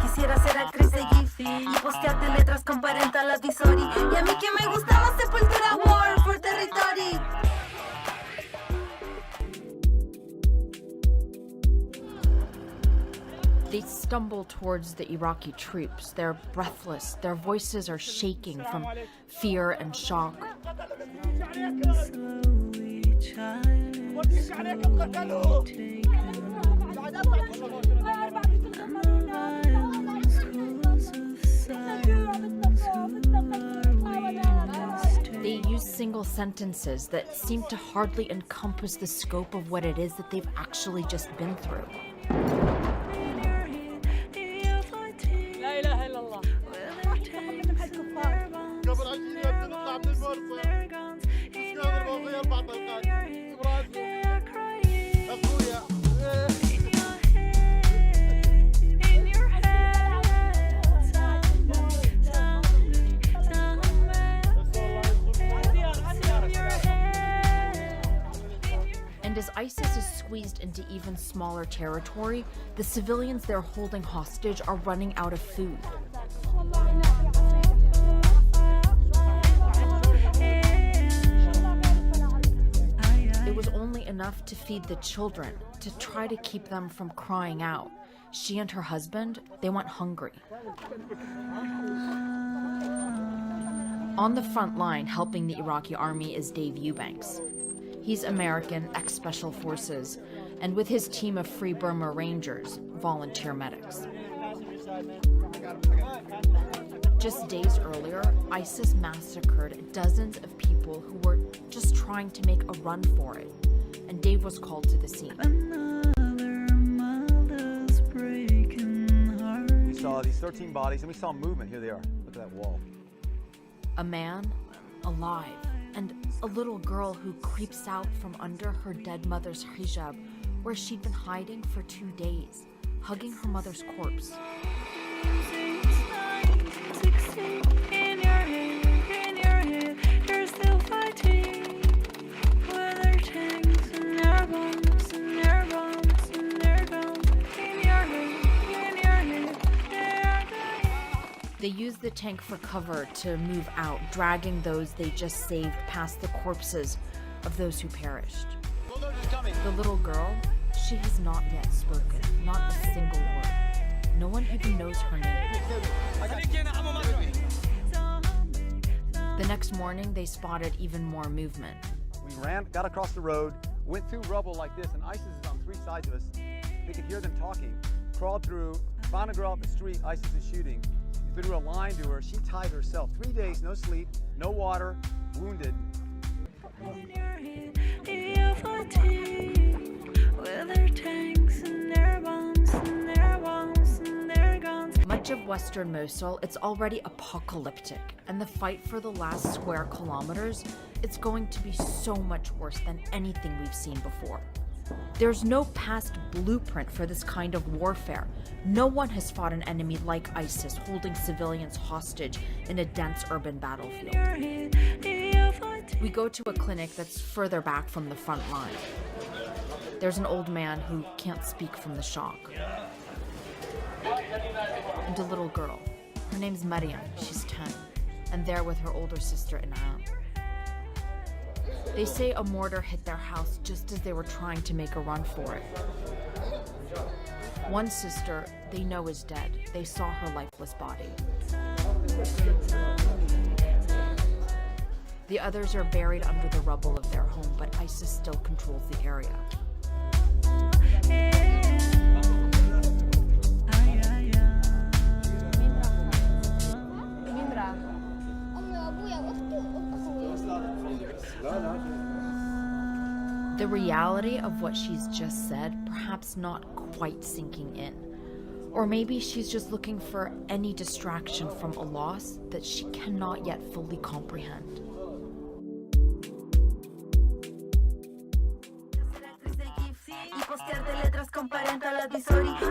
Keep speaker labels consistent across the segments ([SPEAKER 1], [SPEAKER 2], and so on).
[SPEAKER 1] Quisiera ser actriz de GIF y postearte letras con parental advisory. Y a mí que me gusta más Sepultura, War for Territory.
[SPEAKER 2] They stumble towards the Iraqi troops. They're breathless. Their voices are shaking from fear and shock. They use single sentences that seem to hardly encompass the scope of what it is that they've actually just been through. And as ISIS is squeezed into even smaller territory, the civilians they're holding hostage are running out of food. It was only enough to feed the children, to try to keep them from crying out. She and her husband, they went hungry. On the front line helping the Iraqi army is Dave Eubanks. He's American, ex-Special Forces, and with his team of Free Burma Rangers, volunteer medics. Just days earlier, ISIS massacred dozens of people who were just trying to make a run for it, and Dave was called to the scene.
[SPEAKER 3] We saw these 13 bodies, and we saw movement. Here they are. Look at that wall.
[SPEAKER 2] A man, alive, and a little girl who creeps out from under her dead mother's hijab, where she'd been hiding for 2 days, hugging her mother's corpse. They used the tank for cover to move out, dragging those they just saved past the corpses of those who perished. The little girl, she has not yet spoken, not a single word. No one even knows her name. The next morning, they spotted even more movement.
[SPEAKER 3] We ran, got across the road, went through rubble like this, and ISIS is on 3 sides of us. They could hear them talking. Crawled through, found a girl out the street, ISIS is shooting. We threw a line to her, she tied herself. 3 days, no sleep, no water, wounded.
[SPEAKER 2] Much of western Mosul, it's already apocalyptic, and the fight for the last square kilometers, it's going to be so much worse than anything we've seen before. There's no past blueprint for this kind of warfare. No one has fought an enemy like ISIS, holding civilians hostage in a dense urban battlefield. We go to a clinic that's further back from the front line. There's an old man who can't speak from the shock. And a little girl. Her name's Maryam, she's 10, and there with her older sister Inam. They say a mortar hit their house just as they were trying to make a run for it. One sister they know is dead. They saw her lifeless body. The others are buried under the rubble of their home, but ISIS still controls the area. The reality of what she's just said, perhaps not quite sinking in. Or maybe she's just looking for any distraction from a loss that she cannot yet fully comprehend.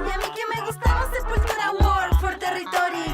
[SPEAKER 1] Y a mí que me gustaba Sepultura, War for Territory.